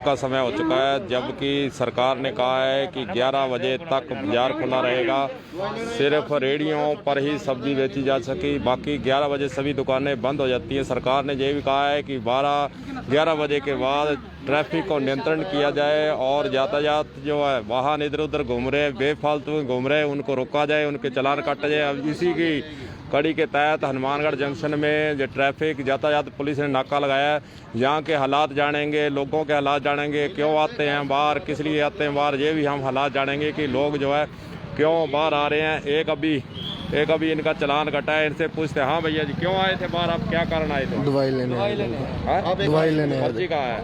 का समय हो चुका है, जबकि सरकार ने कहा है कि 11 बजे तक बाजार खुला रहेगा। सिर्फ रेहड़ियों पर ही सब्जी बेची जा सके, बाकी 11 बजे सभी दुकानें बंद हो जाती हैं। सरकार ने ये भी कहा है कि 11 बजे के बाद ट्रैफिक को नियंत्रण किया जाए और यातायात जो है वाहन इधर उधर घूम रहे हैं, बेफालतू घूम रहे हैं, उनको रोका जाए, उनके चालान काटे जाए। अब इसी की कड़ी के तहत हनुमानगढ़ जंक्शन में जो ट्रैफिक यातायात पुलिस ने नाका लगाया है। यहाँ के हालात जानेंगे, लोगों के हालात जानेंगे, क्यों आते हैं बाहर, किस लिए आते हैं बाहर, ये भी हम हालात जानेंगे कि लोग जो है क्यों बाहर आ रहे हैं। एक अभी इनका चालान कटा है, इनसे पूछते हैं, हाँ भैया जी क्यों आए थे बाहर, आप क्या कारण आए थे? दवाई लेने। पर्ची कहाँ है?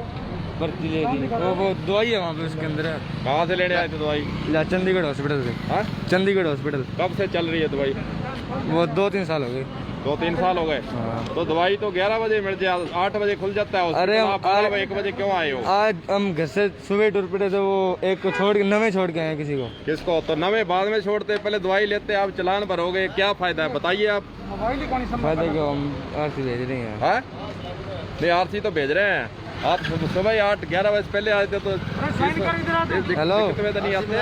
पर्ची ले ली, वो दवाई है वहाँ पे उसके अंदर है। कहाँ से लेने आए थे दवाई? चंडीगढ़ हॉस्पिटल से। हाँ, चंडीगढ़ हॉस्पिटल। कब से चल रही है दवाई? वो 2-3 साल हो गए। 2-3 साल हो गए। तो दवाई तो 11 बजे मिल जाए, 8 बजे खुल जाता है। अरे आप 1 बजे क्यों आए हो? आज हम घर से सुबह टूर पड़े थे, वो एक को छोड़ के नवे छोड़ के आए किसी को। किसको? तो नवे बाद में छोड़ते, पहले दवाई लेते, आप चालान भरोगे, क्या फायदा है बताइए आप? फायदा क्यों, हम आरसी भेज रहे हैं। हाँ नहीं, आरसी तो भेज रहे हैं। आप सुबह 8-11 बजे पहले आए थे तो हेलो तो नहीं आते।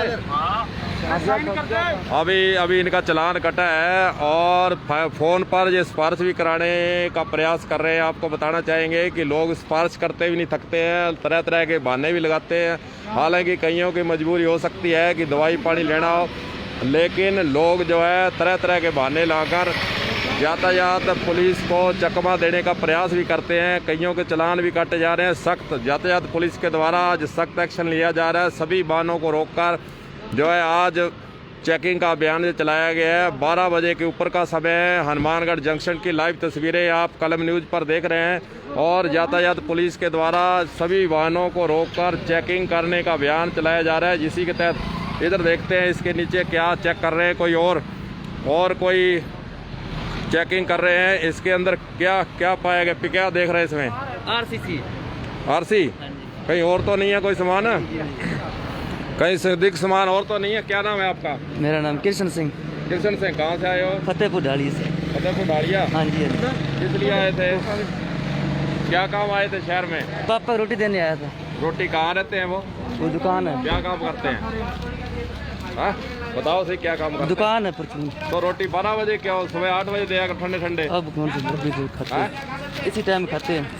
अभी इनका चालान कटा है और फ़ोन पर ये सिफारिश भी कराने का प्रयास कर रहे हैं। आपको बताना चाहेंगे कि लोग सिफारिश करते भी नहीं थकते हैं, तरह तरह के बहाने भी लगाते हैं। हालांकि कईयों की मजबूरी हो सकती है कि दवाई पानी लेना हो, लेकिन लोग जो है तरह तरह के बहाने लाकर यातायात पुलिस को चकमा देने का प्रयास भी करते हैं। कईयों के चालान भी काटे जा रहे हैं। सख्त यातायात पुलिस के द्वारा आज सख्त एक्शन लिया जा रहा है। सभी वाहनों को रोककर जो है आज चेकिंग का अभियान चलाया गया है। 12 बजे के ऊपर का समय है। हनुमानगढ़ जंक्शन की लाइव तस्वीरें आप कलम न्यूज़ पर देख रहे हैं और यातायात पुलिस के द्वारा सभी वाहनों को रोककर चेकिंग करने का अभियान चलाया जा रहा है। जिसी के तहत इधर देखते हैं इसके नीचे क्या चेक कर रहे हैं, कोई और कोई चेकिंग कर रहे हैं। इसके अंदर क्या पाया गया? क्या देख रहे हैं इसमें? आरसी। कहीं और तो नहीं है कोई सामान? कहीं संदिग्ध सामान और तो नहीं है? क्या नाम है आपका? मेरा नाम कृष्ण सिंह। कृष्ण सिंह, कहाँ से आए हो? फतेहपुर ढाली से। फतेहपुर ढालिया। हाँ जी। किस लिए आए थे? क्या काम आए थे शहर में? पापा रोटी देने आया था। रोटी कहाँ रहते हैं वो? दुकान है। क्या काम करते हैं? हाँ बताओ सही, क्या काम करते हैं? दुकान है परचून। तो रोटी 12 बजे क्या हो, सुबह 8 बजे देगा ठंडे? अब कौन सी खाते हैं? इसी टाइम खाते हैं।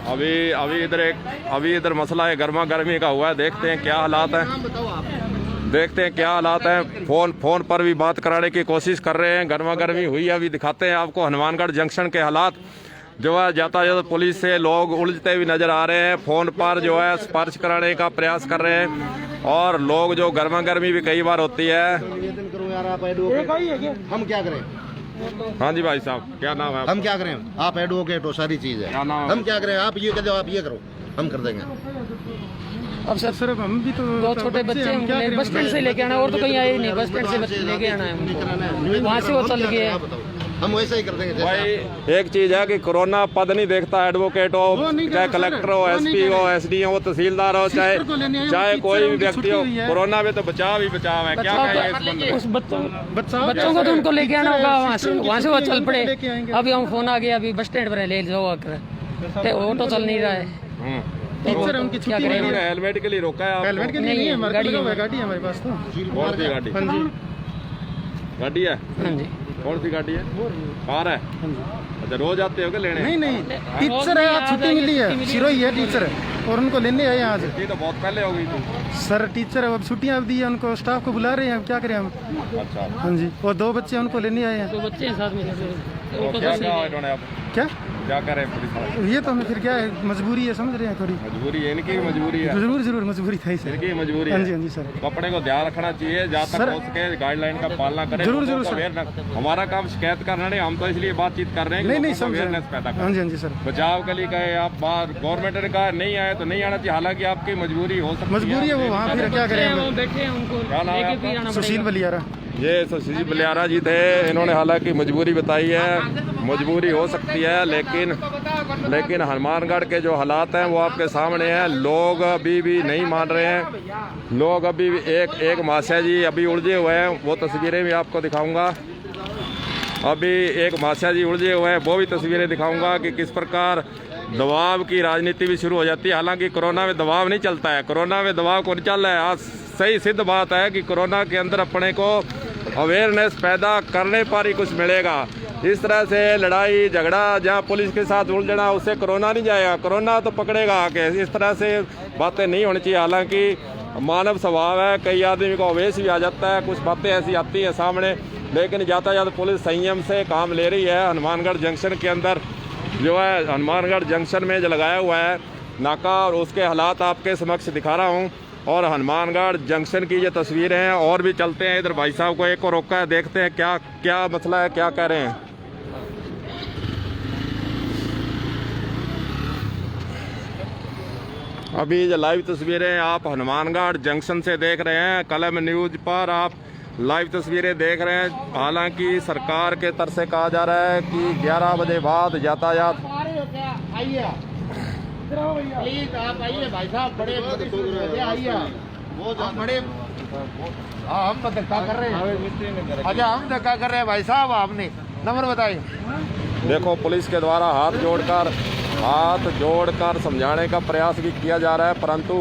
अभी इधर मसला है गर्मा गर्मी का हुआ है। देखते हैं क्या हालात हैं। फोन पर भी बात कराने की कोशिश कर रहे हैं। गर्मा गर्मी हुई है। अभी दिखाते हैं आपको हनुमानगढ़ जंक्शन के हालात। जो है यातायात पुलिस से लोग उलझते भी नजर आ रहे हैं। फोन पर जो है स्पर्श कराने का प्रयास कर रहे हैं और लोग जो गर्मा गर्मी भी कई बार होती है। हम क्या करें? हाँ जी भाई साहब, क्या नाम है? हम क्या करें? आप एडवोकेट हो, सारी चीज है। क्या नाम है? हम क्या करें? आप ये करो, आप ये करो, हम कर देंगे। अब सर हम भी तो 2 छोटे बच्चे हैं, बस स्टैंड से लेके आना, और तो कहीं आए ही नहीं, बस स्टैंड से लेके आना है, वहाँ से वो चल गए। हम वैसे ही कर देंगे। भाई एक चीज है कि कोरोना पद नहीं देखता। एडवोकेट हो, चाहे कलेक्टर हो, एसपी हो, एसडी हो, तहसीलदार हो, चाहे कोई भी व्यक्ति हो, कोरोना में तो बचाव ही बचाव है। क्या कहेंगे उस बच्चों को तो उनको लेके आना होगा, वहाँ से वो चल पड़े। अभी हम फोन आ गया, अभी बस स्टैंड पर ले जाओ आकर, ऑटो चल नहीं रहा है। तो उनकी क्या करेंगे? हेलमेट के लिए रोका है? हेलमेट के लिए नहीं है, गाड़ी है हमारे पास। तो कौन सी गाड़ी? हाँ जी, गाड़ी है। हाँ जी। कौन सी गाड़ी है? कार है। अच्छा, रोज आते हो क्या लेने? नहीं, टीचर है, आज छुट्टी मिली है, सिरोही है टीचर और उनको लेने आए आज। छुट्टी तो बहुत पहले हो गई थी सर। टीचर है, अब छुट्टियां दी है उनको, स्टाफ को बुला रहे हैं, अब क्या करें हम। अच्छा। हाँ जी, और 2 बच्चे उनको लेने आए हैं। 2 बच्चे हैं साथ में। तो क्या कहा इन्होंने? अब क्या करें पुलिस वाले? ये तो हमें फिर क्या है, मजबूरी है, समझ रहे हैं थोड़ी। मजबूरी है, इनकी मजबूरी है। जरूर मजबूरी था सर। इनकी मजबूरी हाँ है। जी सर। कपड़े को ध्यान रखना चाहिए, जहाँ तक हो सके गाइडलाइन का पालना करें। जरूर हमारा काम शिकायत करना नहीं, हम तो इसलिए बातचीत कर रहे हैं। नहीं अवेयरनेस पैदा हाँ जी सर। बचाव के लिए कहे आप बाहर, गवर्नमेंट ने कहा नहीं आए तो नहीं आना चाहिए। हालांकि आपकी मजबूरी हो सकती है। मजबूरी है वो, वहाँ फिर क्या करें? बैठे हैं, उनको सुशील बलियारा। ये सुशील बलियारा जी थे। इन्होंने हालांकि मजबूरी बताई है, मजबूरी हो सकती है, लेकिन हनुमानगढ़ के जो हालात हैं वो आपके सामने हैं। लोग अभी भी नहीं मान रहे हैं। लोग अभी भी एक मास्या जी अभी उलझे हुए हैं, वो तस्वीरें भी आपको दिखाऊंगा। अभी एक मास्या जी उलझे हुए हैं, वो भी तस्वीरें दिखाऊंगा कि किस प्रकार दबाव की राजनीति भी शुरू हो जाती है। हालांकि कोरोना में दबाव नहीं चलता है, कोरोना में दबाव कौन चल रहा है। आज सही सिद्ध बात है कि कोरोना के अंदर अपने को अवेयरनेस पैदा करने पर ही कुछ मिलेगा। इस तरह से लड़ाई झगड़ा जहाँ पुलिस के साथ उलझना, उससे कोरोना नहीं जाएगा, कोरोना तो पकड़ेगा आके। इस तरह से बातें नहीं होनी चाहिए। हालांकि मानव स्वभाव है, कई आदमी को आवेश भी आ जाता है, कुछ बातें ऐसी आती हैं सामने, लेकिन यातायात पुलिस संयम से काम ले रही है। हनुमानगढ़ जंक्शन के अंदर जो है, हनुमानगढ़ जंक्शन में जो लगाया हुआ है नाका, और उसके हालात आपके समक्ष दिखा रहा हूँ। और हनुमानगढ़ जंक्शन की ये तस्वीरें हैं। और भी चलते हैं, इधर भाई साहब को एक को रोका है, देखते हैं क्या क्या मसला है, क्या कह रहे हैं। अभी जो लाइव तस्वीरें आप हनुमानगढ़ जंक्शन से देख रहे हैं, कलम न्यूज़ पर आप लाइव तस्वीरें देख रहे हैं। हालांकि सरकार के तरफ से कहा जा रहा है कि 11 बजे बाद यातायात। प्लीज आप आइए भाई साहब, बड़े आइए, वो बड़े हम धक्का कर रहे हैं। अच्छा, हम धक्का कर रहे हैं भाई साहब, आपने नंबर बताइए। देखो, पुलिस के द्वारा हाथ जोड़कर समझाने का प्रयास भी किया जा रहा है, परंतु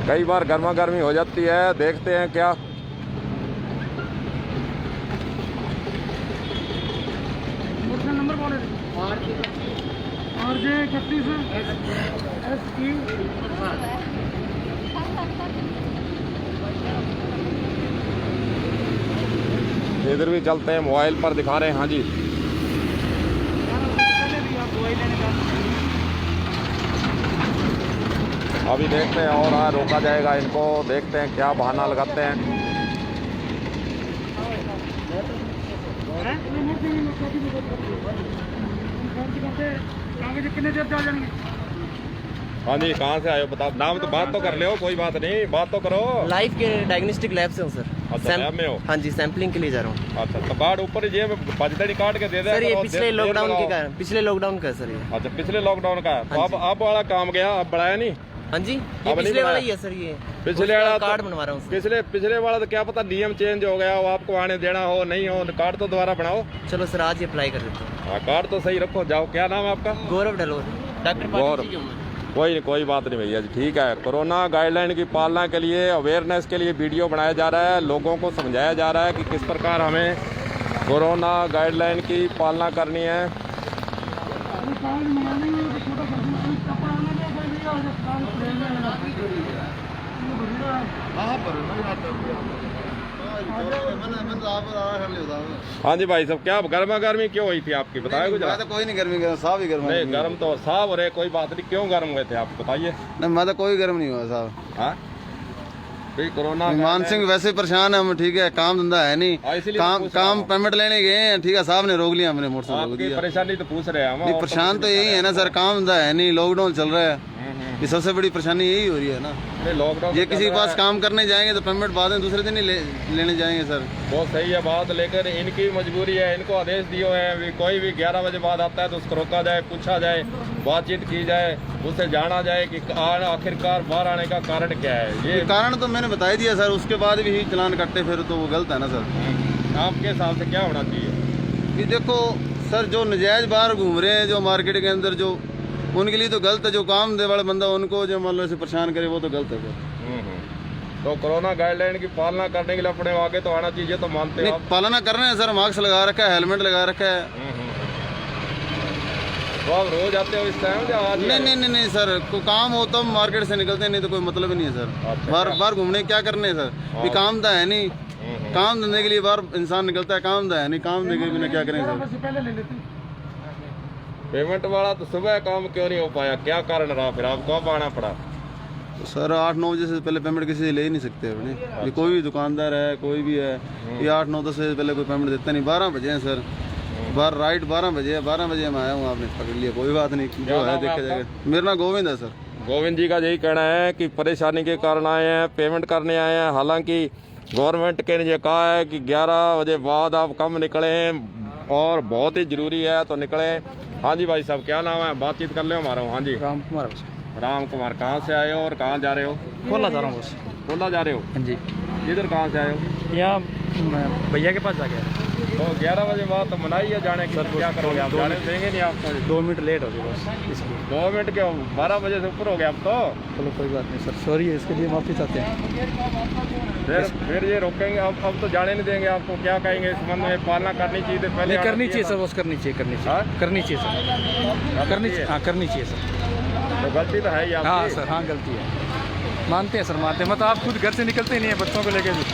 कई बार गर्मा गर्मी हो जाती है। देखते हैं क्या। इधर भी चलते हैं, मोबाइल पर दिखा रहे हैं। हाँ जी, अभी देखते हैं और रोका जाएगा इनको, देखते हैं क्या बहाना लगाते हैं। हाँ जी, कहाँ से आए हो बताओ, नाम तो बात तो कर ले, कोई बात नहीं, बात तो करो। लाइफ के डायग्नोस्टिक लैब से हूँ सर। अच्छा, लैब में हो? हाँ जी, सैंपलिंग के लिए जा रहा हूँ। अच्छा, तो कार्ड ऊपर जेब पचदड़ी काट के दे दे सर। ये पिछले लॉकडाउन के कारण, पिछले लॉकडाउन का है सर ये। अच्छा, पिछले लॉकडाउन का है। तो अब वाला काम गया, अब बढ़ाया नहीं? हाँ जी, ये पिछले वाला ही है सर। ये पिछले वाला कार्ड बनवा रहा हूँ। पिछले वाला तो क्या पता नियम चेंज हो गया हो, आपको आने देना हो नहीं हो, कार्ड तो दोबारा बनाओ। चलो सर, आज ही अप्लाई कर देते हैं। हाँ, कार्ड तो सही रखो। जाओ, क्या नाम है आपका? गौरव डलोर, डॉक्टर गौरव। कोई बात नहीं भैया जी, ठीक है। कोरोना गाइडलाइन की पालना के लिए, अवेयरनेस के लिए वीडियो बनाया जा रहा है, लोगों को समझाया जा रहा है कि किस प्रकार हमें कोरोना गाइडलाइन की पालना करनी है। हाँ जी भाई साहब, क्या गर्मा गर्मी क्यों हुई थी आपकी, बताया कुछ? मैं तो कोई नहीं गर्मी, साहब ही गर्म। नहीं, गर्म तो साहब हो रहे, कोई बात नहीं। क्यों गर्म हुए थे आप बताइए? नहीं, मैं तो कोई गर्म नहीं हुआ साहब। हाँ, कोरोना मान सिंह वैसे परेशान है हम, ठीक है, काम धंधा है नहीं, काम पेमेंट लेने गए हैं, ठीक है, साहब ने रोक लिया, हमने मोटरसाइकिल। परेशानी तो पूछ रहे हैं हम। परेशान तो यही है ना सर, काम धंधा है नहीं, लॉकडाउन चल रहा है, ये सबसे बड़ी परेशानी यही हो रही है ना। लॉकडाउन ये किसी के पास काम करने जाएंगे तो पेमेंट बाद में दूसरे दिन ही लेने जाएंगे सर। बहुत सही है बात, लेकिन इनकी मजबूरी है, इनको आदेश दिए हुए हैं कोई भी 11 बजे बाद आता है तो उसको रोका जाए, पूछा जाए, बातचीत की जाए, उससे जाना जाए कि आखिरकार बाहर आने का कारण क्या है। ये कारण तो मैंने बता दिया सर, उसके बाद भी चालान कटते फिर तो वो गलत है ना सर। आपके हिसाब से क्या होना चाहिए? ये देखो सर, जो नजायज बाहर घूम रहे हैं, जो मार्केट के अंदर, जो उनके लिए तो गलत है। जो काम दे वाला बंदा, उनको जो मान लो ऐसे परेशान करे, वो तो गलत है। तो कोरोना गाइडलाइन की पालना करने के लिए अपने आगे तो आना चाहिए, तो मानते हैं? पालना कर रहे हैं सर, मास्क लगा रखा है, हेलमेट लगा रखा है। तो आप रोज आते हो इस टाइम या आज? नहीं सर, कोई काम हो तो मार्केट से निकलते हैं, नहीं तो कोई मतलब ही नहीं है सर। अच्छा, बार घूमने क्या करने सर, ये काम तो है नहीं, काम धंधे के लिए बाहर इंसान निकलता है, काम तो है नहीं, काम धंधे के बिना क्या करें सर। पेमेंट वाला तो सुबह काम क्यों नहीं हो पाया, क्या कारण रहा फिर आपको अब आना पड़ा? सर 8-9 बजे से पहले पेमेंट किसी से ले ही नहीं सकते अपने। ये कोई भी दुकानदार है, कोई भी है, ये 8-9-10 बजे से पहले कोई पेमेंट देता नहीं। 12 बजे हैं सर, राइट 12 बजे है, 12 बजे मैं आया हूँ, आपने पकड़ लिया, कोई बात नहीं, जो है देखा जाएगा। मेरा नाम गोविंद है सर। गोविंद जी का यही कहना है कि परेशानी के कारण आए हैं, पेमेंट करने आए हैं। हालांकि गवर्नमेंट के ने कहा है कि 11 बजे बाद आप कम निकलें और बहुत ही जरूरी है तो निकलें। हाँ जी भाई साहब, क्या नाम है, बातचीत कर ले हमारा। हाँ जी, राम कुमार। राम कुमार, कहाँ से आए हो और कहाँ जा रहे हो? खोला जा रहा हूँ बस। खोला जा रहे हो? हाँ जी। इधर कहाँ से आए हो? यहाँ भैया के पास जा गया। तो 11 बजे बाद तो मनाही है जाने की, सर क्या करोगे आप? जाने देंगे नहीं आपको? 2 मिनट लेट हो गए बस इसलिए। 2 मिनट क्यों, 12 बजे से ऊपर हो गया अब तो। चलो कोई बात नहीं सर, सॉरी है, इसके लिए माफ़ी चाहते हैं। फिर ये रोकेंगे अब तो जाने नहीं देंगे आपको। क्या कहेंगे इस संबंध में? पालना करनी चाहिए थी पहले। करनी चाहिए सर, बस करनी चाहिए, करनी चाहिए, करनी चाहिए सर, करनी चाहिए, हाँ करनी चाहिए सर। तो गलती तो है ही आपकी। हाँ सर, हाँ गलती है, मानते हैं सर, मानते हैं। मैं तो आप खुद घर से निकलते नहीं है बच्चों को लेके भी,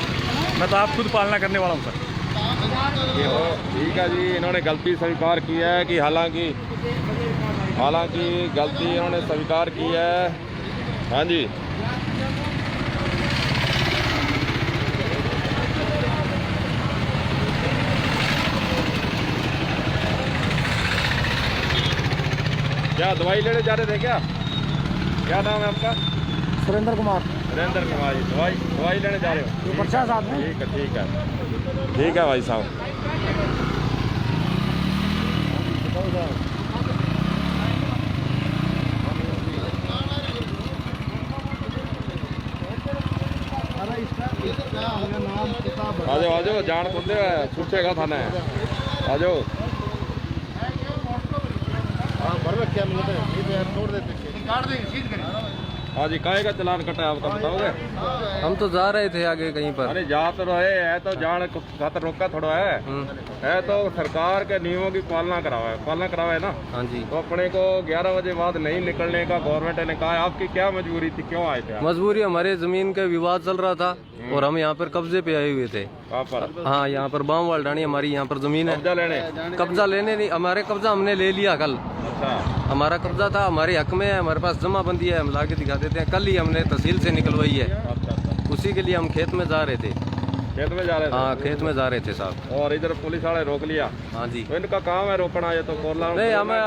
मैं तो आप खुद पालना करने वाला हूँ सर। ठीक है जी, इन्होंने गलती स्वीकार की है कि हालांकि गलती इन्होंने स्वीकार की है। हाँ जी, क्या दवाई लेने जा रहे थे क्या? क्या नाम है आपका? सुरेंद्र कुमार। सुरेंद्र कुमार जी, दवाई लेने जा रहे हो? पर्चा साथ में। ठीक है भाई साहब। आ जाओ जान खुदे पूछेगा थाने, आ जाओ। हाँ जी, काहे का चलान कटा है आपका बताओगे? हम तो जा रहे थे आगे कहीं पर। अरे जा तो रहे है, तो जान खातर रोका थोड़ा है तो सरकार के नियमों की पालना करावा है ना। हाँ जी, तो अपने को 11 बजे बाद नहीं निकलने का गवर्नमेंट ने कहा है। आपकी क्या मजबूरी थी, क्यों आए थे आप? मजबूरी, हमारे जमीन का विवाद चल रहा था और हम यहाँ पर कब्जे पे आए हुए थे। कहाँ पर? हाँ, यहाँ पर बामवाल डाणी हमारी यहाँ पर जमीन है। कब्जा लेने नहीं, हमारे कब्जा हमने ले लिया कल। अच्छा, हमारा कब्जा था, हमारे हक में है, हमारे पास जमाबंदी है, हम ला के दिखा देते हैं। कल ही हमने तहसील से निकलवाई है। अच्छा, उसी के लिए हम खेत में जा रहे थे। खेत में जा रहे थे? हाँ, खेत में जा रहे थे साहब। और इधर पुलिस वाले रोक लिया? हाँ जी, तो इनका काम है रोकना, ये तो नहीं हमें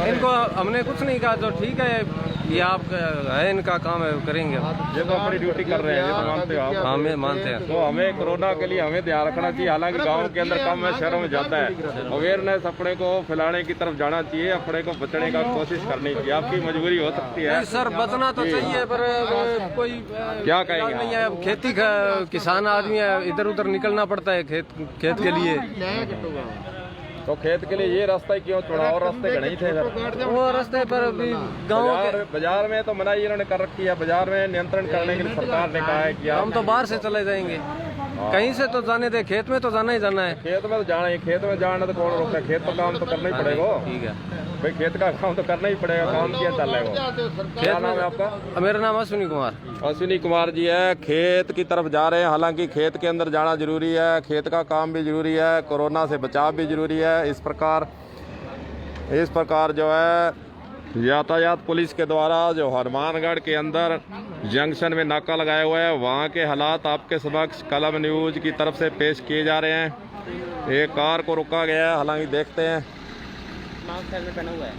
इनको हमने कुछ नहीं कहा, तो ठीक है, ये आप है, इनका काम है, करेंगे। ये तो अपनी ड्यूटी कर रहे हैं, ये तो मानते हो आप? हाँ, मैं मानते हैं। तो हमें कोरोना के लिए हमें ध्यान रखना चाहिए। हालांकि गांव के अंदर कम है, शहरों में ज्यादा है। अवेयरनेस अपने को फैलाने की तरफ जाना चाहिए, अपने को बचने का कोशिश करनी चाहिए। आपकी मजबूरी हो सकती है सर, बचना तो चाहिए, पर कोई क्या कहेंगे नहीं है। खेती का किसान आदमी है, इधर उधर निकलना पड़ता है खेत के लिए। तो खेत के लिए ये रास्ता क्यों छोड़ा? और रास्ते नहीं थे सर? वो रास्ते पर अभी गाँव बाजार में तो मनाही इन्होंने कर रखी है। बाजार में नियंत्रण करने के लिए सरकार ने कहा है कि हम तो बाहर से चले जाएंगे, कहीं से तो जाने दे, खेत में तो जाना ही जाना है। खेत में तो जाना ही, खेत में जाना तो कौन रोकता है? खेत का काम तो करना ही पड़ेगा। ठीक है भाई, खेत का काम तो करना ही पड़ेगा। काम किया चल रहा है? क्या नाम है आपका? मेरा नाम अश्विनी कुमार। अश्विनी कुमार जी है, खेत की तरफ जा रहे हैं। हालांकि खेत के अंदर जाना जरूरी है, खेत का काम भी जरूरी है, कोरोना से बचाव भी जरूरी है। इस प्रकार जो है यातायात पुलिस के द्वारा जो हनुमानगढ़ के अंदर जंक्शन में नाका लगाया हुआ है, वहाँ के हालात आपके समक्ष कलम न्यूज की तरफ से पेश किए जा रहे हैं। एक कार को रोका गया है, हालांकि देखते हैं। पहना हुआ है।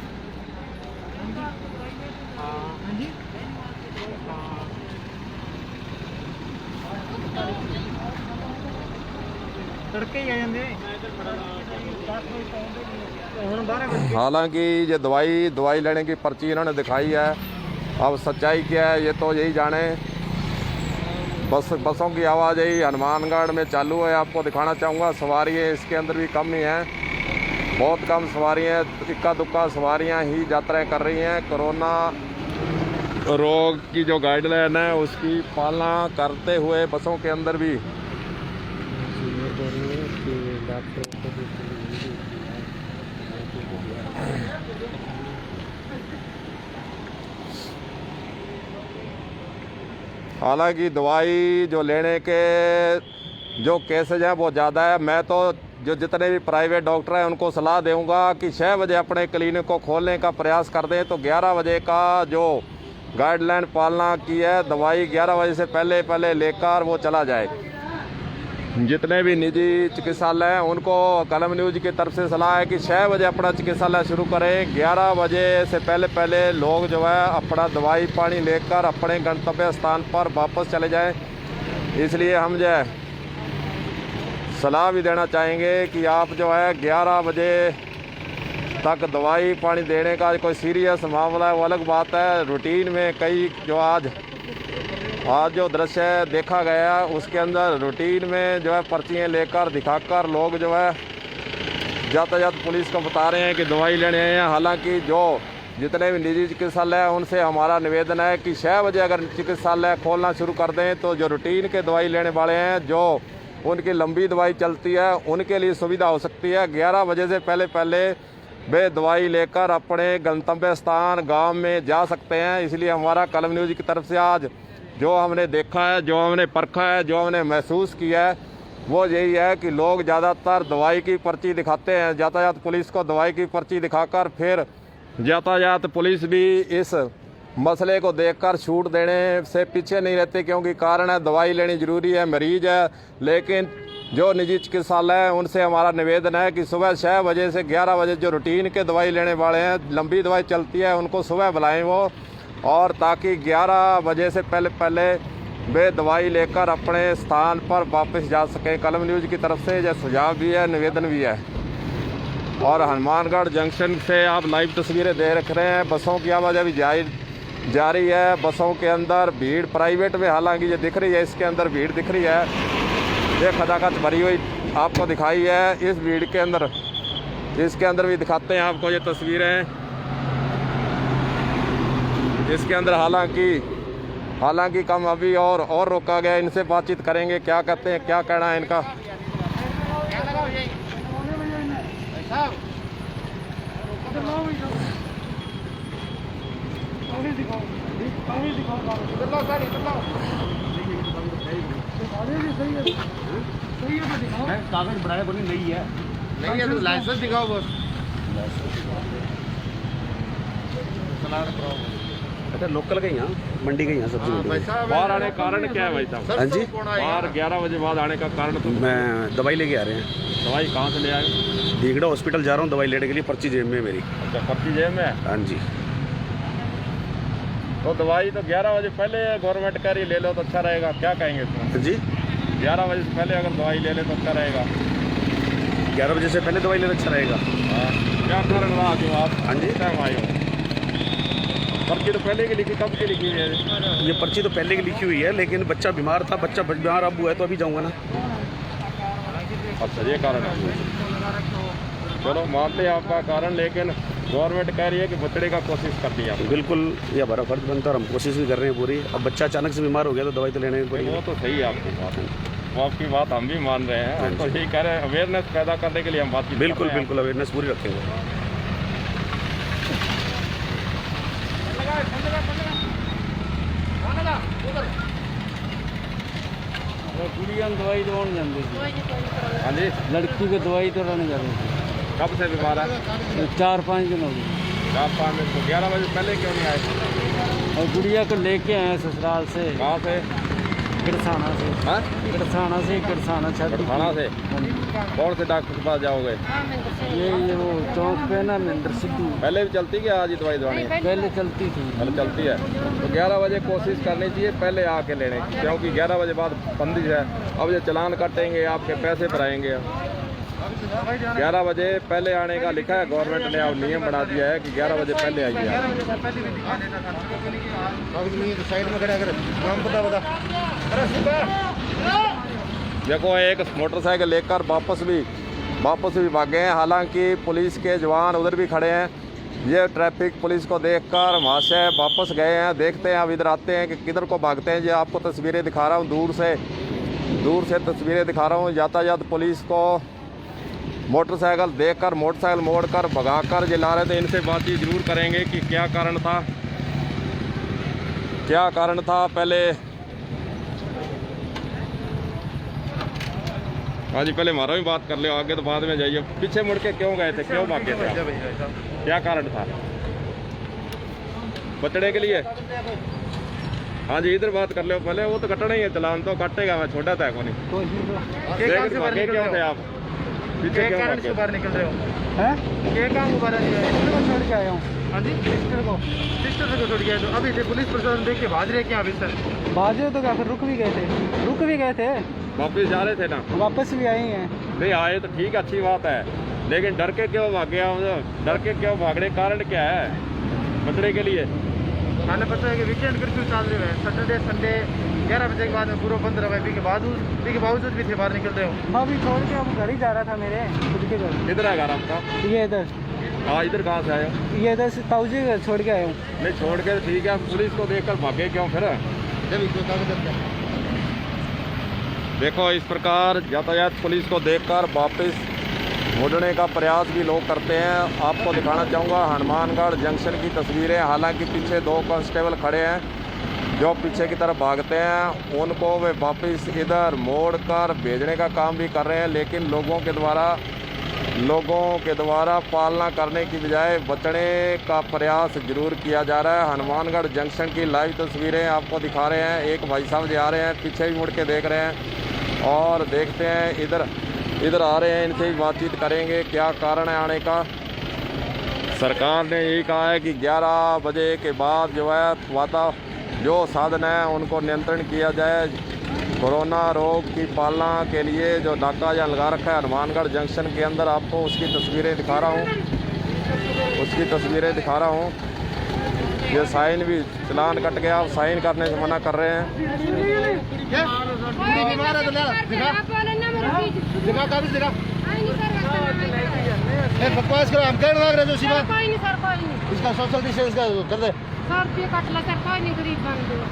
हालांकि ये दवाई लेने की पर्ची इन्होंने दिखाई है। अब सच्चाई क्या है ये तो यही जाने। बसों की आवाजाही हनुमानगढ़ में चालू है। आपको दिखाना चाहूँगा, सवारी है इसके अंदर भी कम ही है, बहुत कम सवारी हैं। इक्का दुक्का सवारियां ही यात्राएं कर रही हैं। कोरोना रोग की जो गाइडलाइन है उसकी पालना करते हुए बसों के अंदर भी हालांकि दवाई जो लेने के जो केसेज हैं वो ज़्यादा है। मैं तो जो जितने भी प्राइवेट डॉक्टर हैं उनको सलाह दूंगा कि 6 बजे अपने क्लिनिक को खोलने का प्रयास कर दें। तो 11 बजे का जो गाइडलाइन पालना की है, दवाई 11 बजे से पहले लेकर वो चला जाए। जितने भी निजी चिकित्सालय हैं उनको कलम न्यूज की तरफ से सलाह है कि 6 बजे अपना चिकित्सालय शुरू करें। 11 बजे से पहले लोग जो है अपना दवाई पानी लेकर अपने गंतव्य स्थान पर वापस चले जाएं। इसलिए हम जो है सलाह भी देना चाहेंगे कि आप जो है 11 बजे तक दवाई पानी देने का कोई सीरियस मामला है वो अलग बात है। रूटीन में कई जो आज आज जो दृश्य देखा गया उसके अंदर रूटीन में जो है पर्चियाँ लेकर दिखाकर लोग जो है यातायात पुलिस को बता रहे हैं कि दवाई लेने आए हैं। हालांकि जो जितने भी निजी चिकित्सालय हैं उनसे हमारा निवेदन है कि 6 बजे अगर चिकित्सालय खोलना शुरू कर दें तो जो रूटीन के दवाई लेने वाले हैं, जो उनकी लंबी दवाई चलती है, उनके लिए सुविधा हो सकती है। 11 बजे से पहले वे दवाई लेकर अपने गंतव्य स्थान गांव में जा सकते हैं। इसलिए हमारा कलम न्यूज़ की तरफ से आज जो हमने देखा है, जो हमने परखा है, जो हमने महसूस किया है, वो यही है कि लोग ज़्यादातर दवाई की पर्ची दिखाते हैं। यातायात पुलिस को दवाई की पर्ची दिखाकर फिर यातायात पुलिस भी इस मसले को देखकर छूट देने से पीछे नहीं रहते, क्योंकि कारण है दवाई लेनी ज़रूरी है, मरीज है। लेकिन जो निजी चिकित्सालय है उनसे हमारा निवेदन है कि सुबह 6 बजे से 11 बजे जो रूटीन के दवाई लेने वाले हैं, लंबी दवाई चलती है, उनको सुबह बुलाएं वो, और ताकि 11 बजे से पहले वे दवाई लेकर अपने स्थान पर वापस जा सकें। कलम न्यूज़ की तरफ से यह सुझाव भी है, निवेदन भी है। और हनुमानगढ़ जंक्शन से आप लाइव तस्वीरें देख रहे हैं। बसों की आवाजाही जारी है। बसों के अंदर भीड़ प्राइवेट में हालांकि ये दिख रही है, इसके अंदर भीड़ दिख रही है, ये खचाखच भरी हुई आपको दिखाई है। इस भीड़ के अंदर, इसके अंदर भी दिखाते हैं आपको ये तस्वीरें। इसके अंदर हालांकि कम अभी और रोका गया। इनसे बातचीत करेंगे, क्या कहते हैं, क्या कहना है इनका। कागज बनाया कोई नहीं है तो लाइसेंस दिखाओ बस। अच्छा लोकल के यहाँ मंडी के यहाँ सब्जी मंडी बाहर आने का कारण क्या है भाई साहब? हाँ जी, बाहर 11 बजे बाद आने का कारण तो मैं दवाई लेके आ रहे हैं। दवाई कहाँ से ले आए? दीगड़ा हॉस्पिटल जा रहा हूँ दवाई लेने के लिए। पर्ची जेब में है मेरी। अच्छा, पर्ची जेब में है? हाँ जी। तो दवाई तो 11 बजे पहले गवर्नमेंट कह रही ले लो तो अच्छा रहेगा, क्या कहेंगे इसमें? हाँ जी, 11 बजे से पहले अगर दवाई ले ले तो अच्छा रहेगा। 11 बजे से पहले दवाई लेना अच्छा रहेगा। हाँ, क्या कारण रहा कि आप हाँ जी, टाइम आए हो? पर्ची तो पहले की लिखी, कब की लिखी हुई है? ये पर्ची तो पहले की लिखी हुई है, लेकिन बच्चा बीमार था, बच्चा बीमार अब हुआ है तो अभी जाऊँगा ना। अच्छा, ये कारण है। चलो मानते हैं आपका कारण, लेकिन गवर्नमेंट कह रही है कि बचने का कोशिश करती है आप। बिल्कुल, ये हमारा फर्ज बनता है और हम कोशिश भी कर रहे हैं पूरी। अब बच्चा अचानक से बीमार हो गया तो दवाई तो लेने की पड़ेगी। वो तो सही है आपकी बात, वो आपकी बात हम भी मान रहे हैं। हम तो यही कह रहे हैं, अवेयरनेस पैदा करने के लिए हम बातचीत बिल्कुल बिल्कुल अवेयरनेस पूरी रखेंगे। गुड़िया दवाई दवाने जाते थे। हाँ जी, लड़की को दवाई दवाने जाते थे। कब से बीमार है? 4-5 दिन हो गए। 4-5 दिन। तो 11 बजे पहले क्यों नहीं आए? और गुड़िया को लेके आए ससुराल से। कहाँ से? किरसाना से। हाँ, किरसाना छाती थाना से। कौन से डॉक्टर के पास जाओगे? ये वो चौक पे ना महेंद्र सिद्धू। पहले भी चलती क्या आज ही दवाई दवानी? पहले चलती थी। पहले चलती है तो 11 बजे कोशिश करनी चाहिए पहले आके लेने की, क्योंकि 11 बजे बाद बंदिश है। अब ये चालान कटेंगे, आपके पैसे भराएंगे। 11 बजे पहले आने का लिखा है, गवर्नमेंट ने अब नियम बना दिया है कि 11 बजे पहले आइए। देखो, एक मोटरसाइकिल लेकर वापस भी भागे हैं। हालांकि पुलिस के जवान उधर भी खड़े हैं। ये ट्रैफिक पुलिस को देखकर महाशय वापस गए हैं। देखते हैं अब इधर आते हैं कि किधर को भागते हैं। ये आपको तस्वीरें दिखा रहा हूँ, दूर से तस्वीरें दिखा रहा हूँ। यातायात पुलिस को मोटरसाइकिल देखकर मोटरसाइकिल मोड़कर भगाकर ये ला रहे थे। इनसे बातचीत जरूर करेंगे कि क्या कारण था पहले। हाँ जी, पहले हमारा भी बात कर ले, आगे तो बाद में जाइए। पीछे मुड़ के क्यों गए थे, क्यों भागे थे आप? क्या कारण था? बचने के लिए? हाँ जी, इधर बात कर लो पहले। वो तो कटना ही है, चलान तो कटेगा, मैं छोड़ा था कौन। भागे क्यों थे आप? पीछे क्यों भागे? बाहर निकल रहे हो? हैं? क्या काम बाहर छोड़ के आया हूँ। हाँ जी, सिस्टर को छोड़ गया। तो अभी पुलिस प्रशासन देख के भाज रहे क्या? अभी सर भाजे तो क्या, फिर रुक भी गए थे। वापिस जा रहे थे ना? वापस भी आए हैं। नहीं आए तो ठीक, अच्छी बात है, लेकिन डर के क्यों भागे आप? डर के क्यों भागने का कारण क्या है? बचने के लिए? मैंने पता है कि वीकेंड कर्फ्यू चल रहे हैं, सैटरडे संडे 11 बजे के बाद में पूरा बंद रहा है, के बावजूद भी थे बाहर निकलते हो। अभी छोड़ के अब घर ही जा रहा था मेरे खुद के घर। किधर है घर आपका? ये इधर। हाँ, इधर कहाँ से आए हो? ये इधर से ताऊजी घर छोड़ के आया हूँ। नहीं, छोड़ के ठीक है, पुलिस को देखकर भागे क्यों फिर? देखो इस प्रकार यातायात पुलिस को देखकर वापस मुड़ने का प्रयास भी लोग करते हैं। आपको दिखाना चाहूँगा हनुमानगढ़ जंक्शन की तस्वीरें। हालांकि पीछे 2 कांस्टेबल खड़े हैं जो पीछे की तरफ भागते हैं, उनको वे वापस इधर मोड़ कर भेजने का काम भी कर रहे हैं, लेकिन लोगों के द्वारा पालना करने की बजाय बचने का प्रयास जरूर किया जा रहा है। हनुमानगढ़ जंक्शन की लाइव तस्वीरें आपको दिखा रहे हैं। एक भाई साहब जा रहे हैं, पीछे भी मुड़ के देख रहे हैं और देखते हैं इधर आ रहे हैं, इनसे ही बातचीत करेंगे क्या कारण है आने का। सरकार ने यही कहा है कि 11 बजे के बाद जो है जो साधन है उनको नियंत्रण किया जाए। कोरोना रोग की पालना के लिए जो नाका यहाँ लगा रखा है हनुमानगढ़ जंक्शन के अंदर, आपको उसकी तस्वीरें दिखा रहा हूँ। ये साइन भी चलान कट गया, आप साइन करने से मना कर रहे हैं। बकवास करो, हम कर रहे जो सीमा इसका सोशल डिस्टेंस का कर दे।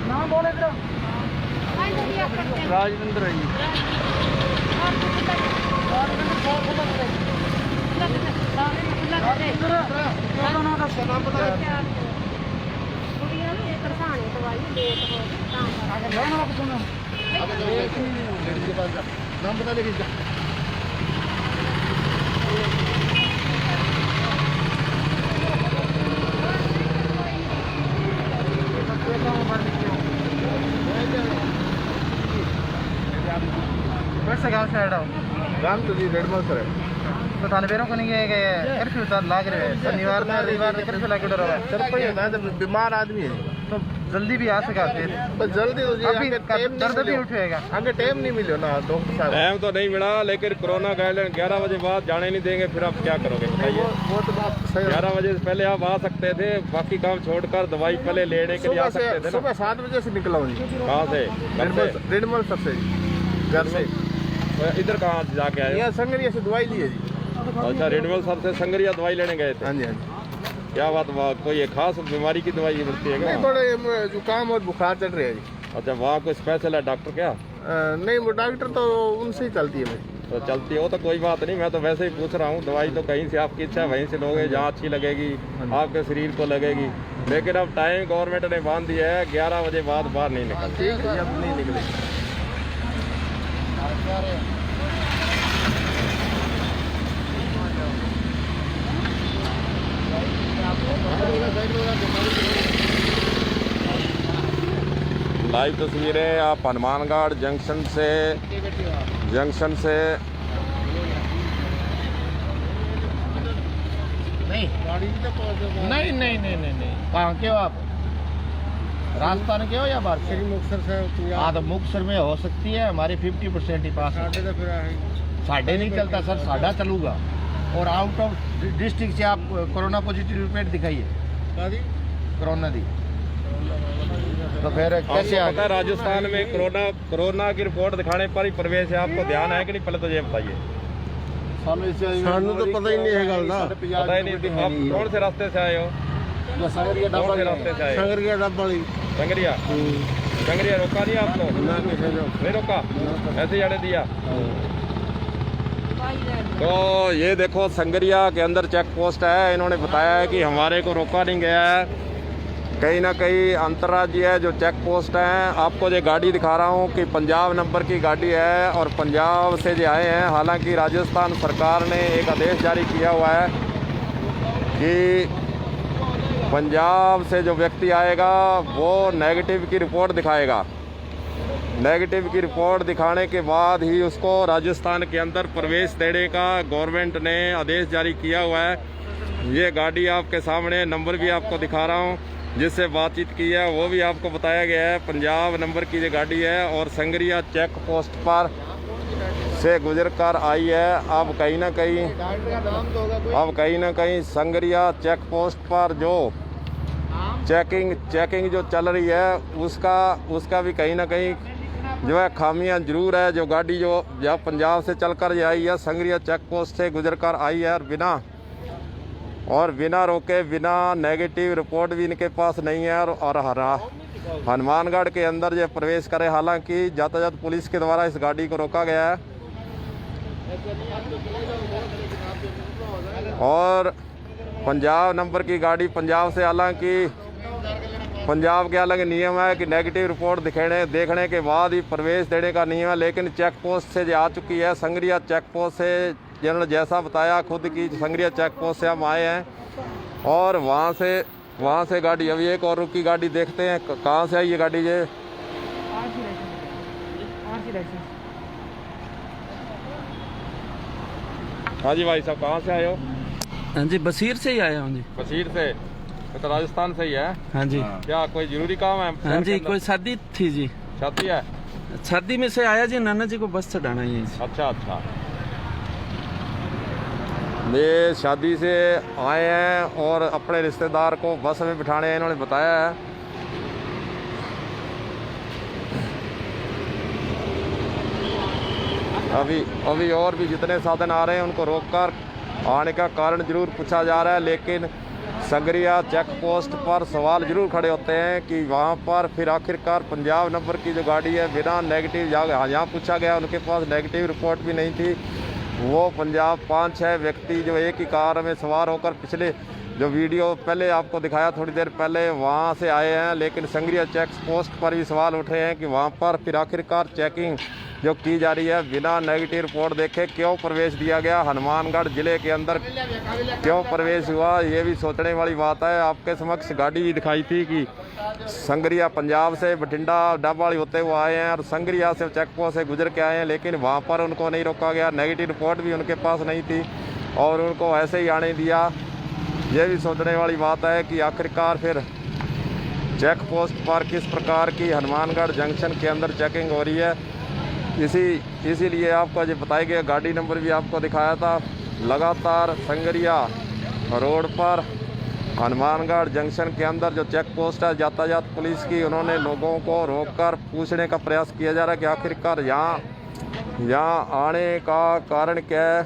नाम बोले राजविंद्र है। नाम बता दे। वैसे गाँव से आया हूँ। गांव तो जी रेडमल सर है। तो थाने पेरों को नहीं गए कर्फ्यू लाग रहे हैं। शनिवार में रविवार में कर्फ्यू लगे रहा है। सर कोई बीमार आदमी है तो जल्दी भी आ सका बस जल्दी तो जी अभी दर्द भी उठेगा। आगे टाइम नहीं मिलो ना डॉक्टर साहब। टाइम तो नहीं मिला, लेकिन कोरोना गाइडलाइन 11 बजे बाद जाने नहीं देंगे, फिर आप क्या करोगे बताइए? वो तो बात सही है। 11 बजे से पहले आप आ सकते थे, बाकी काम छोड़कर दवाई पहले लेने के लिए आ सकते थे ना। सुबह 7 बजे से निकला हूँ जी। कहाँ से? घर से? रेडमल सर से घर से। तो इधर कहाँ जाके आए? यहाँ संगरिया से दवाई ली है जी। अच्छा, रेडमल सर से संगरिया दवाई लेने गए थे? हाँ जी हाँ जी। क्या बात, कोई ये खास बीमारी की दवाई मिलती है क्या? नहीं, थोड़े जुकाम और बुखार चल रहे हैं जी। अच्छा, वहाँ कोई स्पेशल है डॉक्टर क्या? नहीं, वो डॉक्टर तो उनसे ही चलती है भाई। तो चलती हो तो कोई बात नहीं, मैं तो वैसे ही पूछ रहा हूँ। दवाई तो कहीं से आपकी इच्छा वहीं से लोगे जहाँ अच्छी लगेगी, आपके शरीर को लगेगी। लेकिन अब टाइम गवर्नमेंट ने बांध दिया है, 11 बजे बाद बाहर नहीं निकलते। ठीक है, अब नहीं निकले। लाइव तस्वीरें आप हनुमानगढ़ जंक्शन से नहीं कहाँ के हो आप? राजस्थान के हो या बाहर? श्री मुक्तसर से। हाँ, तो मुक्तसर में हो सकती है, हमारे 50% ही पास। साढ़े नहीं चलता सर, साढ़ा चलूगा। और आउट ऑफ डिस्ट्रिक्ट से आप कोरोना पॉजिटिव रिपोर्ट दिखाइए। कोरोना दी तो फिर कैसे आ पता है राजस्थान में कोरोना की रिपोर्ट दिखाने पर ही प्रवेश है, आपको ध्यान है कि नहीं? पहले तो ये बताइए। सानू तो पता ही नहीं है गल का। पता ही नहीं। आप कौन से रास्ते से आए हो? कौन से रास्ते से आए? संगरिया डब्बा वाली। संगरिया रोका नहीं आपको? नहीं रोका, ऐसे ही आने दिया। तो ये देखो संगरिया के अंदर चेक पोस्ट है। इन्होंने बताया है कि हमारे को रोका नहीं गया है, कहीं ना कहीं अंतर्राज्यीय जो चेक पोस्ट हैं। आपको जो गाड़ी दिखा रहा हूँ कि पंजाब नंबर की गाड़ी है और पंजाब से जो आए हैं। हालांकि राजस्थान सरकार ने एक आदेश जारी किया हुआ है कि पंजाब से जो व्यक्ति आएगा वो नेगेटिव की रिपोर्ट दिखाएगा। नेगेटिव की रिपोर्ट दिखाने के बाद ही उसको राजस्थान के अंदर प्रवेश देने का गवर्नमेंट ने आदेश जारी किया हुआ है। ये गाड़ी आपके सामने, नंबर भी आपको दिखा रहा हूँ, जिससे बातचीत की है वो भी आपको बताया गया है। पंजाब नंबर की ये गाड़ी है और संगरिया चेक पोस्ट पर से गुजर कर आई है। अब कहीं ना कहीं संगरिया चेक पोस्ट पर जो चेकिंग जो चल रही है उसका भी कहीं ना कहीं जो है खामियां जरूर है। जो गाड़ी जो जब पंजाब से चलकर ये आई है, संगरिया चेक पोस्ट से गुजरकर आई है और बिना रोके, बिना नेगेटिव रिपोर्ट भी इनके पास नहीं है और हनुमानगढ़ के अंदर ये प्रवेश करे। हालांकि यातायात पुलिस के द्वारा इस गाड़ी को रोका गया है और पंजाब नंबर की गाड़ी पंजाब से, हालांकि पंजाब के अलग नियम है कि नेगेटिव रिपोर्ट देखने के बाद ही प्रवेश देने का नियम है, लेकिन चेक पोस्ट से जो आ चुकी है, संगरिया चेक पोस्ट से, जिन्होंने जैसा बताया खुद की संगरिया चेक पोस्ट से हम आए हैं और वहाँ से गाड़ी, अभी एक और रुकी गाड़ी देखते हैं कहाँ से आई ये गाड़ी। ये हाँ जी भाई साहब, कहाँ से आए हो? हाँ जी, बसीर से ही आया हूँ जी। बसीर से? तो राजस्थान से ही है? हाँ जी। क्या कोई जरूरी काम है? हाँ जी, कोई शादी थी जी। शादी है? शादी में से आया जी, नाना जी को बस चढ़ाना ही है। अच्छा। ये शादी से आए हैं और अपने रिश्तेदार को बस में बिठाने हैं, इन्होंने बताया है। अभी और भी जितने साधन आ रहे हैं उनको रोककर आने का कारण जरूर पूछा जा रहा है, लेकिन संगरिया चेक पोस्ट पर सवाल जरूर खड़े होते हैं कि वहाँ पर फिर आखिरकार पंजाब नंबर की जो गाड़ी है बिना नेगेटिव, यहाँ पूछा गया उनके पास नेगेटिव रिपोर्ट भी नहीं थी। वो पंजाब 5-6 व्यक्ति जो एक ही कार में सवार होकर, पिछले जो वीडियो पहले आपको दिखाया थोड़ी देर पहले, वहाँ से आए हैं, लेकिन संगरिया चेक पोस्ट पर भी सवाल उठे हैं कि वहाँ पर फिर आखिरकार चेकिंग जो की जा रही है बिना नेगेटिव रिपोर्ट देखे क्यों प्रवेश दिया गया, हनुमानगढ़ जिले के अंदर क्यों प्रवेश हुआ, ये भी सोचने वाली बात है। आपके समक्ष गाड़ी भी दिखाई थी कि संगरिया पंजाब से बठिंडा डाबाड़ी होते हुए आए हैं और संगरिया से चेक पोस्ट से गुजर के आए हैं, लेकिन वहाँ पर उनको नहीं रोका गया, नेगेटिव रिपोर्ट भी उनके पास नहीं थी और उनको ऐसे ही आने दिया। ये भी सोचने वाली बात है कि आखिरकार फिर चेक पोस्ट पर किस प्रकार की हनुमानगढ़ जंक्शन के अंदर चेकिंग हो रही है। इसीलिए आपको जो बताया गया गाड़ी नंबर भी आपको दिखाया था। लगातार संगरिया रोड पर हनुमानगढ़ जंक्शन के अंदर जो चेक पोस्ट है यातायात पुलिस की, उन्होंने लोगों को रोककर पूछने का प्रयास किया जा रहा है कि आखिरकार यहाँ आने का कारण क्या है।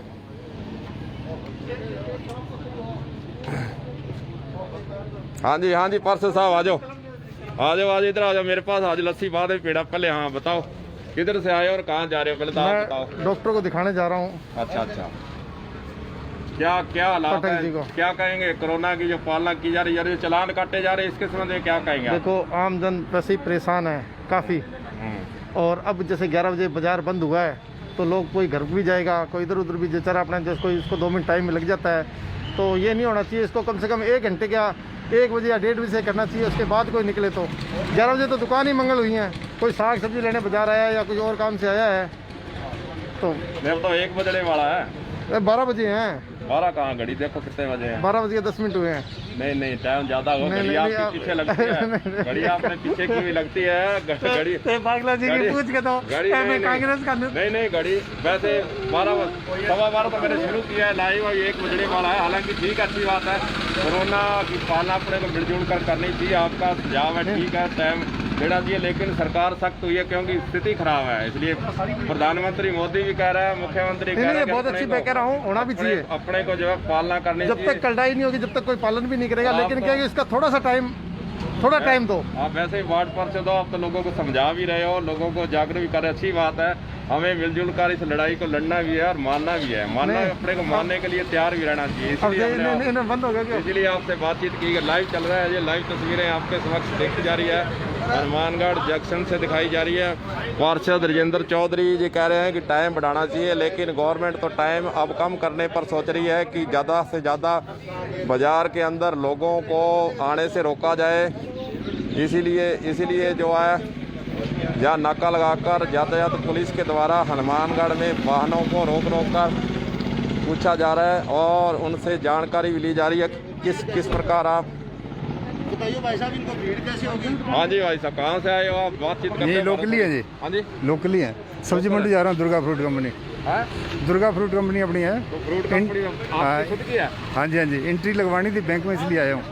हाँ जी पार्षद साहब आ जाओ इधर आ जाओ मेरे पास, आज लस्सी बाद में पीड़ा। पहले हाँ बताओ किधर से आए और कहाँ जा रहे हो, पहले तो आप बताओ। डॉक्टर को दिखाने जा रहा हूँ। अच्छा। क्या हालात है, क्या कहेंगे? कोरोना की जो पालना की जा रही है, जो चालान काटे जा रहे हैं, इसके संबंध में क्या कहेंगे? देखो, आम जन वैसे ही परेशान है काफ़ी, और अब जैसे 11 बजे बाजार बंद हुआ है तो लोग कोई घर भी जाएगा, कोई इधर उधर भी बेचारा अपना, जिसको इसको 2 मिनट टाइम में लग जाता है। तो ये नहीं होना चाहिए, इसको कम से कम 1 घंटे क्या 1 बजे या 1:30 बजे से करना चाहिए, उसके बाद कोई निकले। तो 11 बजे तो दुकान ही मंगल हुई है, कोई साग सब्जी लेने बाजार आया है या कोई और काम से आया है। तो 1 बजने वाला है, 12 बजे हैं। 12 कहाँ? घड़ी देखो कितने बजे हैं। 12:10 हुए हैं। नहीं टाइम ज्यादा हो, घड़ी आपके पीछे लगती है, घड़ी आपने पीछे की भी लगती है घड़ी। बागला जी की पूछ के तो कांग्रेस का नहीं घड़ी वैसे 12:15 तो मैंने शुरू किया है लाइव, 1 बजने वाला है। हालांकि ठीक है, अच्छी बात है, कोरोना की पालना अपने को मिलजुल कर करनी चाहिए, आपका सुझाव है, ठीक है, टाइम देना चाहिए, लेकिन सरकार सख्त हुई है क्योंकि स्थिति खराब है। इसलिए प्रधानमंत्री मोदी भी कह रहा है, मुख्यमंत्री कह रहा है, बहुत अच्छी मैं कह रहा हूँ, होना भी चाहिए। अपने को जो है पालना करनी चाहिए। जब तक कड़ाई नहीं होगी, जब तक कोई पालन भी नहीं करेगा, लेकिन क्या इसका थोड़ा टाइम दो। आप वैसे ही वार्ड पार्षद हो, आप तो लोगों को समझा भी रहे हो, लोगों को जागरूक भी कर रहे, अच्छी बात है। हमें मिलजुल कर इस लड़ाई को लड़ना भी है और मानना भी है, अपने को मानने के लिए तैयार भी रहना चाहिए। इसलिए आपसे बातचीत की, लाइव चल रहा है, ये लाइव तस्वीरें आपके समक्ष देखी जा रही है, हनुमानगढ़ जंक्शन से दिखाई जा रही है। पार्षद राजेंद्र चौधरी जी कह रहे हैं कि टाइम बढ़ाना चाहिए, लेकिन गवर्नमेंट तो टाइम अब कम करने पर सोच रही है कि ज़्यादा से ज़्यादा बाज़ार के अंदर लोगों को आने से रोका जाए। इसीलिए जो है यहाँ नाका लगाकर यातायात पुलिस के द्वारा हनुमानगढ़ में वाहनों को रोक कर पूछा जा रहा है और उनसे जानकारी भी ली जा रही है किस प्रकार आप बताइए भाई साहब, इनको भीड़ कैसे होगी? हाँ जी भाई साहब, कहाँ से आए हो आप? बातचीत करते ये लोकली है जी। हाँ जी, लोकली है, सब्जी मंडी जा रहा हूँ। Durga fruit company Durga fruit company अपनी है। तो फ्रूट कंपनी आपकी खुद की है? हाँ जी, एंट्री लगवानी थी बैंक में, इसलिए आया हूँ।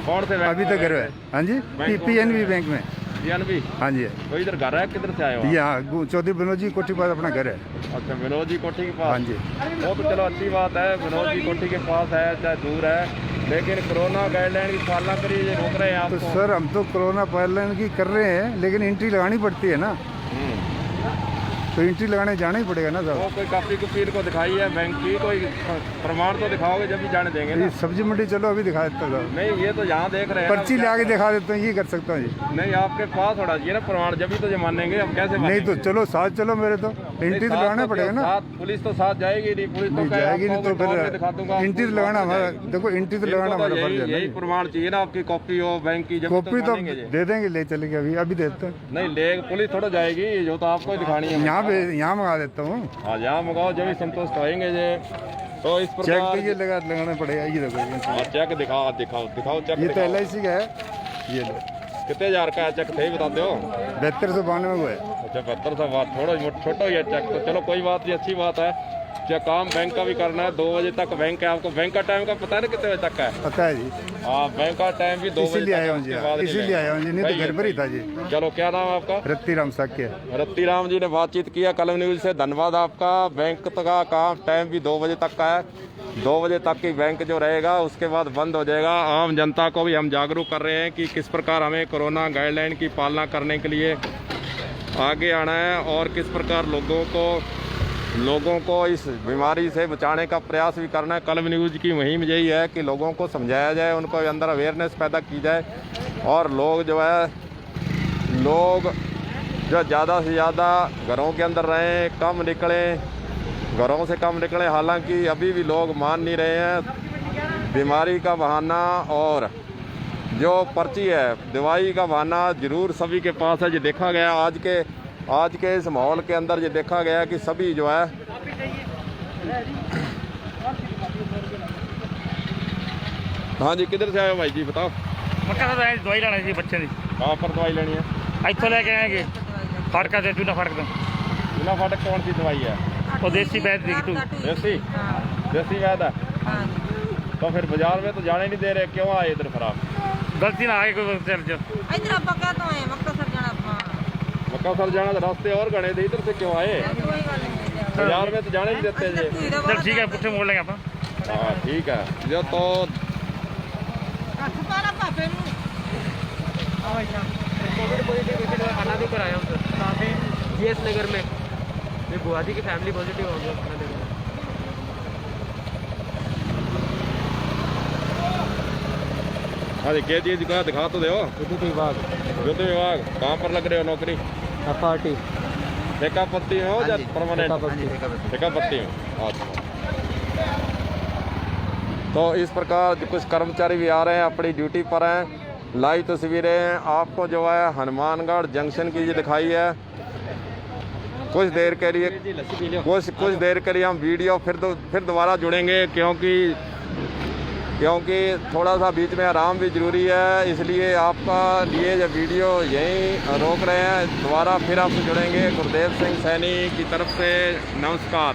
कौन से बैंक अभी तक में घर गए है। हाँ जी, बैंक कौन PNB बैंक में। PNB? हाँ जी, तो इधर घर है, किधर से आए हो आप? यहाँ चौधरी विनोद जी कोठी पास अपना घर है। अच्छा, विनोद जी कोठी के पास। हाँ जी। वो तो चलो अच्छी बात है, विनोद जी कोठी के पास है, चाहे दूर है, लेकिन कोरोना गाइडलाइन की पालना करिए, ये रोक रहे हैं तो आपको। सर हम तो कोरोना पालन की कर रहे हैं, लेकिन एंट्री लगानी पड़ती है ना, तो एंट्री लगाने जाना ही पड़ेगा ना वो साहब। कोई कापी कुपी को दिखाई है बैंक की, कोई प्रमाण तो दिखाओगे जब भी जाने देंगे ना। ये सब्जी मंडी चलो अभी दिखा देता हूँ, नहीं, ये तो यहाँ देख रहे हैं ना। पर्ची ले आके दिखा देता हूँ, ये कर सकता हूँ जी। नहीं, आपके पास होना चाहिए ना प्रमाण, जब भी तो ये मानेंगे, हम कैसे नहीं मानेंगे? तो चलो साथ चलो मेरे, तो एंट्री तो लगाना पड़ेगा ना। साथ पुलिस तो साथ जाएगी नहीं, पुलिस तो नहीं कहे जाएगी नहीं आपको तो कोई और भी दिखा दूंगा, फिर एंट्री तो लगाना हमारा, देखो एंट्री तो लगाना हमारा फर्ज है यही ना। प्रमाण चाहिए ना, आपकी कॉपी हो बैंक की, जब भी कॉपी तो मानेंगे ये। दे देंगे, ले चलेंगे, अभी अभी देते हैं। नहीं, ले पुलिस थोड़ा जाएगी, जो तो आपको ही दिखानी है। यहाँ मंगा देता हूँ, हाँ, यहाँ मंगाओ, जब भी संतुष्ट होएंगे ये। तो इस चेक प्रकार तो ये लगाना पड़ेगा, ये देखो हाँ, चेक दिखाओ दिखाओ चेक ये तो दिखाओ। LIC का है, ये लो कितने हजार का है चेक, थे ही बताते हो? 7292 को है। अच्छा, 7200 बात, थोड़ा छोटा ही है चेक, तो चलो कोई बात नहीं, अच्छी बात है। क्या काम बैंक का भी करना है, 2 बजे तक बैंक है, आपको बैंक का टाइम का पता है ना कितने बजे तक का है? पता है जी, हाँ, बैंक का टाइम भी 2 बजे इसीलिए तक आया है, हूँ उसके जी, बाद नहीं इसीलिए आया हूँ जी, नहीं सही तो है, घर पर ही सही था है। जी। चलो, क्या नाम है आपका? रत्ती राम साक्य। रत्ती राम जी ने बातचीत किया कलम न्यूज से, धन्यवाद आपका। बैंक का काम टाइम भी 2 बजे तक का है, 2 बजे तक की बैंक जो रहेगा, उसके बाद बंद हो जाएगा। आम जनता को भी हम जागरूक कर रहे हैं कि किस प्रकार हमें कोरोना गाइडलाइन की पालना करने के लिए आगे आना है और किस प्रकार लोगों को इस बीमारी से बचाने का प्रयास भी करना है। कलम न्यूज़ की मुहिम यही है कि लोगों को समझाया जाए, उनको अंदर अवेयरनेस पैदा की जाए और लोग जो ज़्यादा से ज़्यादा घरों के अंदर रहें, कम निकलें, घरों से कम निकलें। हालांकि अभी भी लोग मान नहीं रहे हैं। बीमारी का बहाना और जो पर्ची है, दवाई का बहाना जरूर सभी के पास है। ये देखा गया आज के इस माहौल के अंदर, ये देखा गया कि सभी जो है हाँ जी, किधर से आए हो भाई जी, बताओ? मक्का से दवाई लेना जी बच्चे की। कहाँ पर दवाई लेनी है? ਇੱਥੋਂ ਲੈ ਕੇ ਆएंगे फाटका से बिना फाटक दो बिना फाटक कौन सी दवाई है? और देसी वैद्य दी तू देसी वैद है। तो फिर बाजार में तो जाने नहीं दे रहे, क्यों आए इधर खराब? गलती ना आए कोई चल जो इधर आप क्या तो है मक्का सर जाना मक्का सर जाना, तो रास्ते और गणे थे, इधर से क्यों आए? बाजार में तो जाने नहीं देते जी। चल ठीक है, पुट्ठे मोड़ लेंगे अपन। हाँ ठीक है, जो तो कोविड पॉजिटिव पेशेंट खाना भी कराया हूँ सर, काफ़ी GS नगर में। ये गुवाहाटी की फैमिली पॉजिटिव हो गया खाना देकर। हाँ जी, क्या चीज़ का दिखा तो दो। विद्युत विभाग कहाँ पर लग रहे हो नौकरी? पार्टी ठेका पत्ती हो या परमानेंट? ठेका पत्ती हो। अच्छा, तो इस प्रकार कुछ कर्मचारी भी आ रहे हैं, अपनी ड्यूटी पर हैं। लाइव तस्वीरें आपको जो है हनुमानगढ़ जंक्शन की ये दिखाई है। कुछ देर के लिए हम वीडियो फिर दोबारा जुड़ेंगे, क्योंकि थोड़ा सा बीच में आराम भी ज़रूरी है, इसलिए आपका लिए ये वीडियो यहीं रोक रहे हैं। दोबारा फिर आपसे जुड़ेंगे। गुरदेव सिंह सैनी की तरफ से नमस्कार।